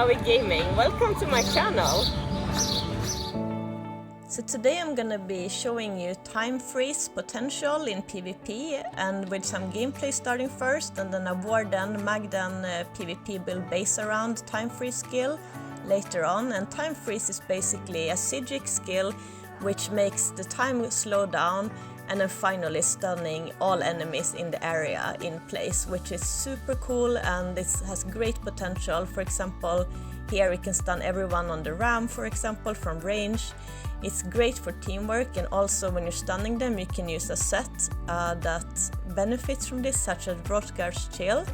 Maui Gaming. Welcome to my channel. So today I'm gonna be showing you time freeze potential in PvP and with some gameplay starting first, and then a Warden Magden PvP build based around time freeze skill later on. And time freeze is basically a Psijic skill which makes the time slow down and then finally stunning all enemies in the area in place, which is super cool and this has great potential. For example, here we can stun everyone on the ram, for example, from range. It's great for teamwork, and also when you're stunning them you can use a set that benefits from this, such as Hrothgar's Chill.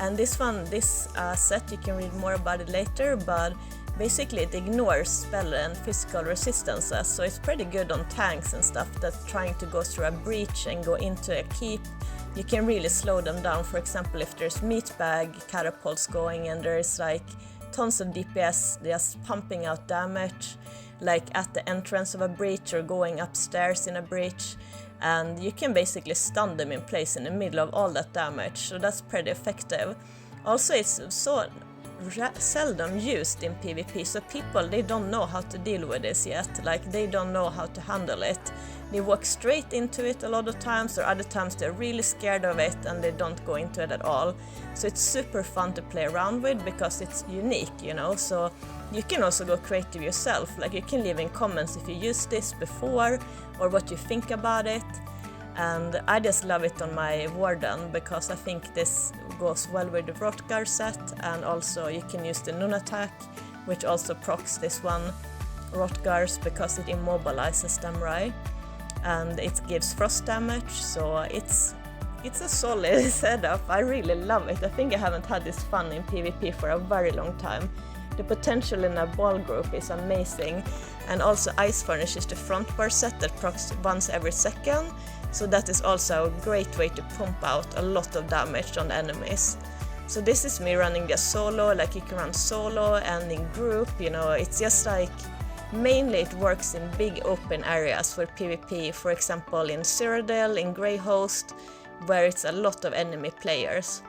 And this set, you can read more about it later, but basically it ignores spell and physical resistances, so it's pretty good on tanks and stuff that's trying to go through a breach and go into a keep. You can really slow them down. For example, if there's meatbag catapults going and there's like tons of DPS just pumping out damage, like at the entrance of a breach or going upstairs in a breach, and you can basically stun them in place in the middle of all that damage, so that's pretty effective. Also, it's so seldom used in PvP, so people, they don't know how to deal with this yet, like they don't know how to handle it. They walk straight into it a lot of times, or other times they're really scared of it and they don't go into it at all. So it's super fun to play around with because it's unique, you know, so you can also go creative yourself, like you can leave in comments if you used this before or what you think about it. And I just love it on my Warden because I think this goes well with the Hrothgar set, and also you can use the Nun attack, which also procs this one Hrothgars because it immobilizes them, right? And it gives frost damage, so it's a solid setup. I really love it. I think I haven't had this fun in PvP for a very long time. The potential in a ball group is amazing, and also Ice Furnace is the front bar set that procs once every second, so that is also a great way to pump out a lot of damage on the enemies. So this is me running just solo, like you can run solo and in group, you know, it's just like mainly it works in big open areas for PvP, for example in Cyrodiil, in Greyhost, where it's a lot of enemy players.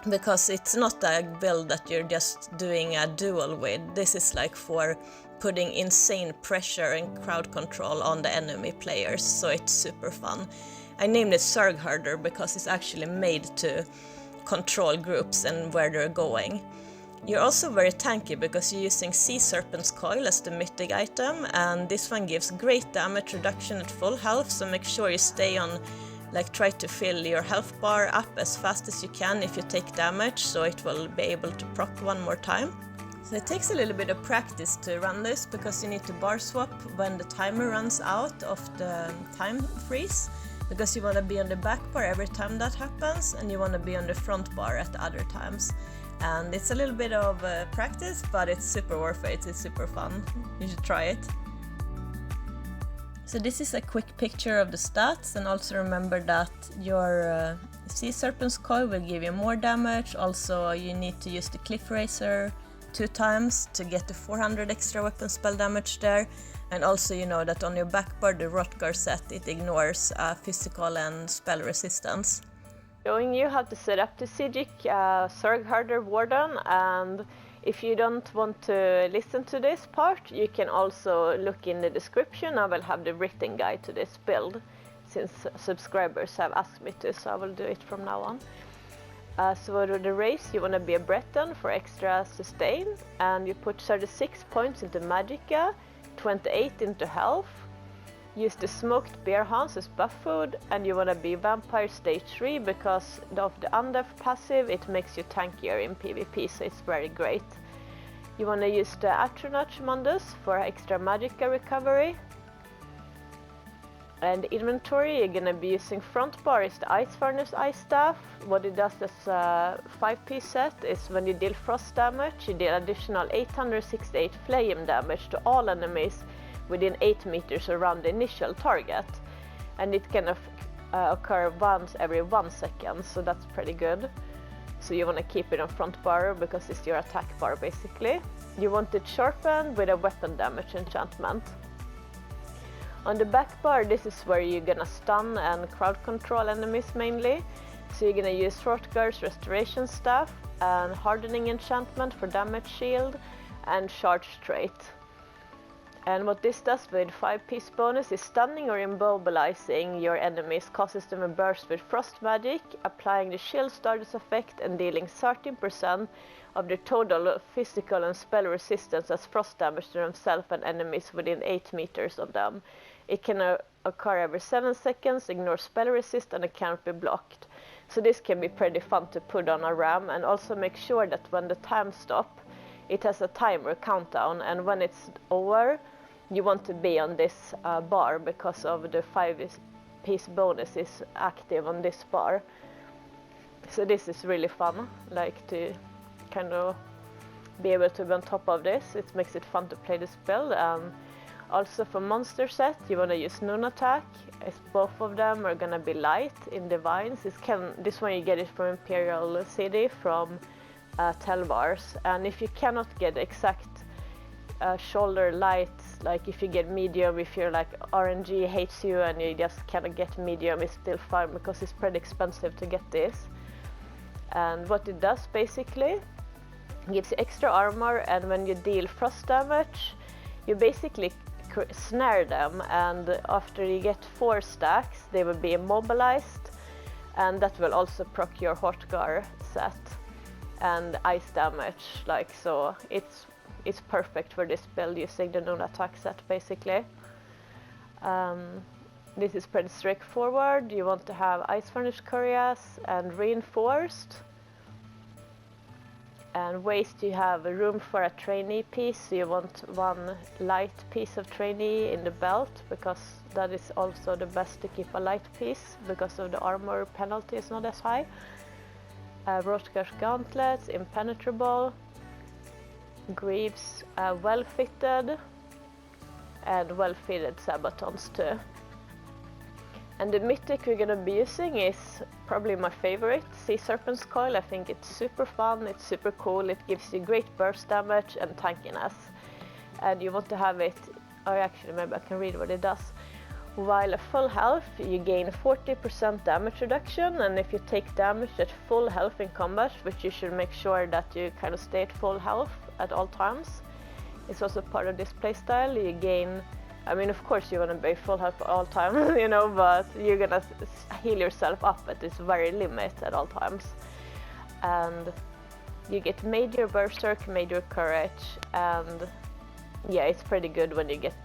Because it's not a build that you're just doing a duel with. This is like for putting insane pressure and crowd control on the enemy players, so it's super fun. I named it Zerg Herder because it's actually made to control groups and where they're going. You're also very tanky because you're using Sea Serpent's Coil as the mythic item, and this one gives great damage reduction at full health, so make sure you stay on, like try to fill your health bar up as fast as you can if you take damage, so it will be able to proc one more time. So it takes a little bit of practice to run this because you need to bar swap when the timer runs out of the time freeze, because you want to be on the back bar every time that happens and you want to be on the front bar at the other times. And it's a little bit of practice, but it's super worth it. It's super fun. You should try it. So this is a quick picture of the stats, and also remember that your Sea Serpent's Coil will give you more damage. Also you need to use the Cliff Razor 2 times to get the 400 extra weapon spell damage there. And also you know that on your back bar, the Hrothgar set, it ignores physical and spell resistance. Showing you how to set up the Psijic Zerg Herder Warden, and if you don't want to listen to this part, you can also look in the description. I will have the written guide to this build, since subscribers have asked me to, so I will do it from now on. So for the race, you want to be a Breton for extra sustain, and you put 36 points into Magicka, 28 into health. Use the smoked bear hounds as buff food, and you want to be vampire stage 3 because of the undeath passive, it makes you tankier in PvP, so it's very great. You want to use the Atronach Mundus for extra Magicka recovery. And inventory, you're going to be using front bar is the Ice Furnace Ice Staff. What it does as a 5-piece set is when you deal frost damage, you deal additional 868 flame damage to all enemies within 8 meters around the initial target, and it can occur once every 1 second, so that's pretty good. So you want to keep it on front bar because it's your attack bar basically. You want it sharpened with a weapon damage enchantment. On the back bar, this is where you're gonna stun and crowd control enemies mainly. So you're gonna use Hrothgar's Restoration Staff and Hardening Enchantment for damage shield and Charge Trait. And what this does with 5-piece bonus is stunning or immobilizing your enemies, causes them a burst with frost magic, applying the shield status effect and dealing 13% of their total physical and spell resistance as frost damage to themselves and enemies within 8 meters of them. It can occur every 7 seconds, ignore spell resist, and it can't be blocked. So this can be pretty fun to put on a ram, and also make sure that when the time stops, it has a timer countdown, and when it's over, you want to be on this bar because of the 5-piece bonus is active on this bar. So this is really fun, like to kind of be able to be on top of this. It makes it fun to play this build. Also for monster set, you want to use Noon Attack. Both of them are gonna be light in Divines. This one you get it from Imperial City from Telvars, and if you cannot get exact shoulder light, like if you get medium, if you're like RNG hates you and you just cannot get medium, it's still fine because it's pretty expensive to get this. And what it does basically gives you extra armor, and when you deal frost damage, you basically snare them, and after you get 4 stacks, they will be immobilized, and that will also proc your Hrothgar set and ice damage. Like, so it's perfect for this build using the Noon Attack set basically. This is pretty straightforward. You want to have Ice Furnished Couriers and Reinforced. And waste, you have room for a trainee piece, so you want 1 light piece of trainee in the belt, because that is also the best to keep a light piece because of the armor penalty is not as high. Hrothgar's Gauntlets, Impenetrable, Greaves, well fitted, and well fitted Sabatons too. And the mythic we're gonna be using is probably my favorite, Sea Serpent's Coil. I think it's super fun, it's super cool, it gives you great burst damage and tankiness. And you want to have it, or actually maybe I can read what it does. While at full health, you gain 40% damage reduction, and if you take damage at full health in combat, which you should make sure that you kind of stay at full health at all times, it's also part of this playstyle. You gain, I mean, of course you want to be full health all time, you know, but you're gonna heal yourself up at this very limit at all times. And you get Major Berserk, Major Courage, and yeah, it's pretty good when you get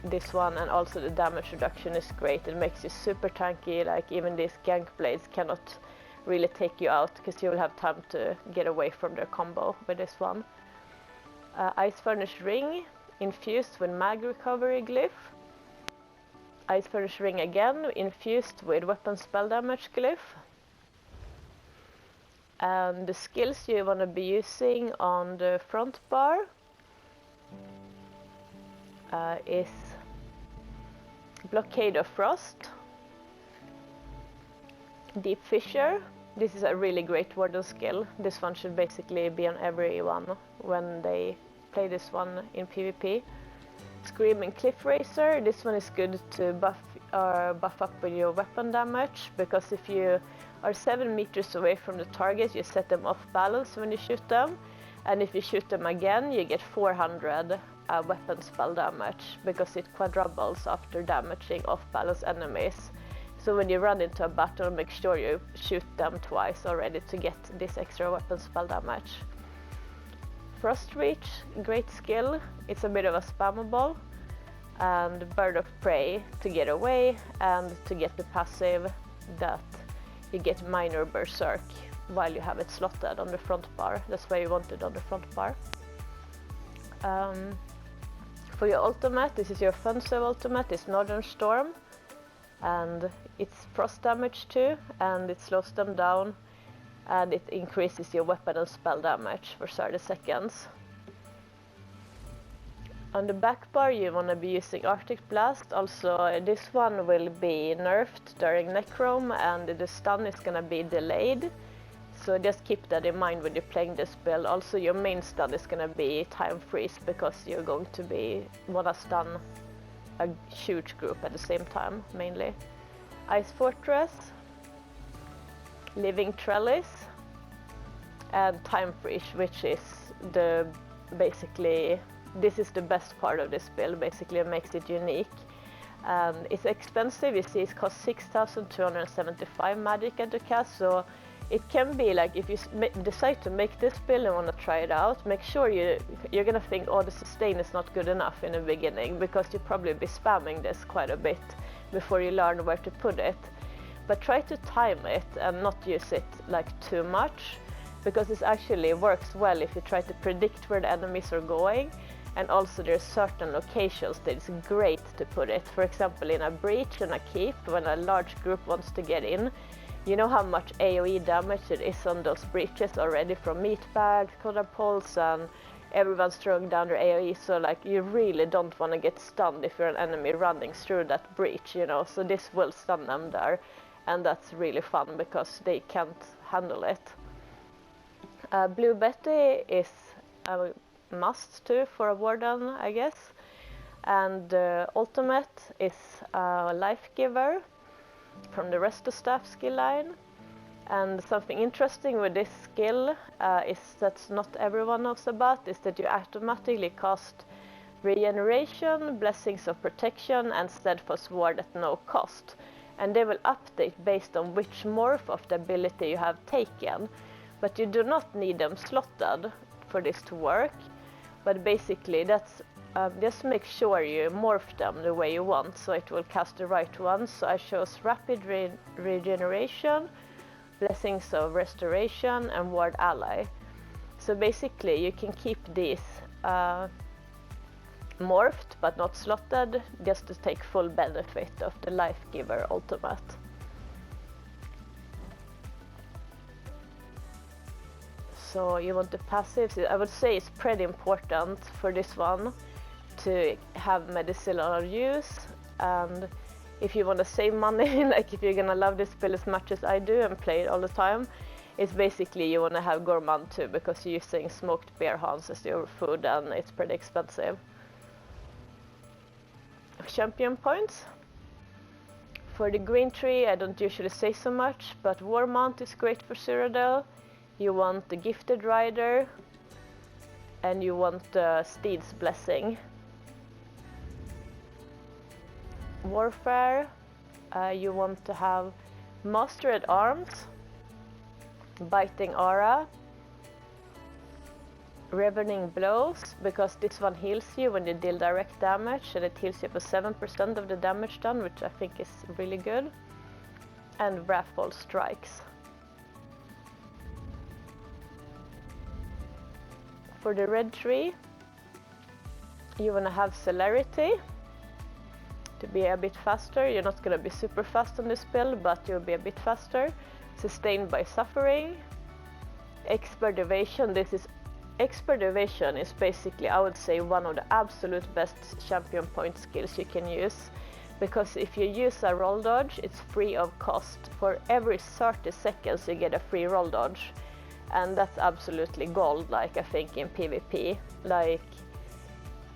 this one, and also the damage reduction is great. It makes you super tanky, like even these gank blades cannot really take you out because you will have time to get away from their combo with this one. Ice Furnished Ring, infused with Mag Recovery Glyph. Ice Furnished Ring again, infused with Weapon Spell Damage Glyph. And the skills you want to be using on the front bar is Blockade of Frost, Deep Fissure. This is a really great Warden skill. This one should basically be on everyone when they play this one in PvP. Screaming Cliff Racer. This one is good to buff up with your weapon damage, because if you are 7 meters away from the target, you set them off balance when you shoot them, and if you shoot them again, you get 400 weapon spell damage, because it quadruples after damaging off-balance enemies. So when you run into a battle, make sure you shoot them twice already to get this extra weapon spell damage. Frost Reach, great skill. It's a bit of a spammable. And Bird of Prey to get away, and to get the passive that you get Minor Berserk while you have it slotted on the front bar. That's why you want it on the front bar. For your ultimate, this is your offensive ultimate, it's Northern Storm, and it's frost damage too, and it slows them down, and it increases your weapon and spell damage for 30 seconds. On the back bar you want to be using Arctic Blast. Also this one will be nerfed during Necrom, and the stun is gonna be delayed. So just keep that in mind when you're playing this build. Also your main stun is gonna be time freeze, because you're going to wanna stun a huge group at the same time, mainly. Ice Fortress. living trellis, and time freeze, which is basically this is the best part of this build. Basically, it makes it unique. It's expensive. You see, it costs 6,275 Magicka to cast. So it can be like if you decide to make this build and want to try it out, make sure you're gonna think, oh, the sustain is not good enough in the beginning, because you'll probably be spamming this quite a bit before you learn where to put it. But try to time it and not use it like too much, because it actually works well if you try to predict where the enemies are going. And also there's certain locations that it's great to put it. For example, in a breach and a keep, when a large group wants to get in, you know how much AoE damage it is on those breaches already from meatbags, catapults, and everyone's throwing down their AoE. So like you really don't want to get stunned if you're an enemy running through that breach, you know. So this will stun them there, and that's really fun because they can't handle it. Blue Betty is a must too for a warden, I guess. And ultimate is a life giver from the rest of staff skill line. And something interesting with this skill is that not everyone knows about, is that you automatically cast regeneration, blessings of protection, and steadfast ward at no cost. And they will update based on which morph of the ability you have taken. But you do not need them slotted for this to work. But basically that's just make sure you morph them the way you want, so it will cast the right ones. So I chose rapid regeneration, blessings of restoration, and ward ally. So basically you can keep these morphed but not slotted, just to take full benefit of the life giver ultimate. So you want the passives. I would say it's pretty important for this one to have medicinal use, and if you want to save money, like if you're gonna love this build as much as I do and play it all the time, it's basically you want to have gourmand too, because you're using smoked bear horns as your food and it's pretty expensive. Champion points. For the green tree, I don't usually say so much, but War Mount is great for Cyrodiil. You want the Gifted Rider, and you want the Steed's Blessing. Warfare, you want to have Master at Arms, Biting Aura, Ravening Blows, because this one heals you when you deal direct damage, and it heals you for 7% of the damage done, which I think is really good. And Wrathful Strikes. For the red tree, you want to have Celerity to be a bit faster. You're not going to be super fast on this build, but you'll be a bit faster. Sustained by Suffering. Expert Evasion. Expert Evasion is basically, I would say, one of the absolute best champion point skills you can use. Because if you use a roll dodge, it's free of cost. For every 30 seconds you get a free roll dodge. And that's absolutely gold, like I think in PvP. Like,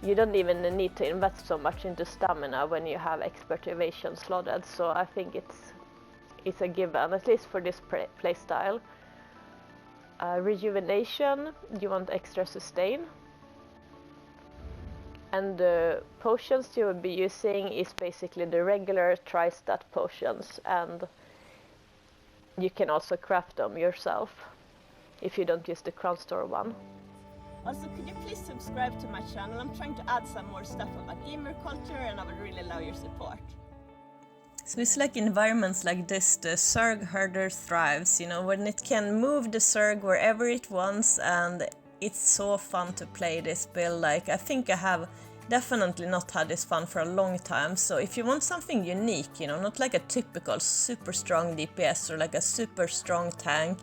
you don't even need to invest so much into stamina when you have expert evasion slotted. So I think it's a given, at least for this playstyle. Rejuvenation, you want extra sustain. And the potions you will be using is basically the regular tri-stat potions, and you can also craft them yourself if you don't use the Crown Store one. Also, could you please subscribe to my channel? I'm trying to add some more stuff about gamer culture, and I would really love your support. So it's like environments like this, the Zerg Herder thrives, you know, when it can move the Zerg wherever it wants, and it's so fun to play this build. Like, I think I have definitely not had this fun for a long time. So if you want something unique, you know, not like a typical super strong DPS or like a super strong tank,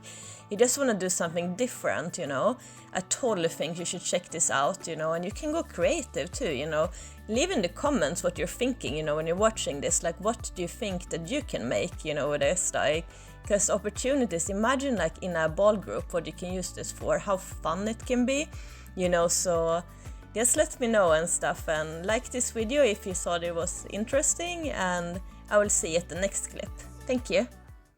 you just want to do something different, you know, I totally think you should check this out, you know, and you can go creative too, you know. Leave in the comments what you're thinking, you know, when you're watching this, like what do you think that you can make, you know, with this, like, because opportunities, imagine like in a ball group what you can use this for, how fun it can be, you know. So just let me know and stuff, and like this video if you thought it was interesting, and I will see you at the next clip. Thank you.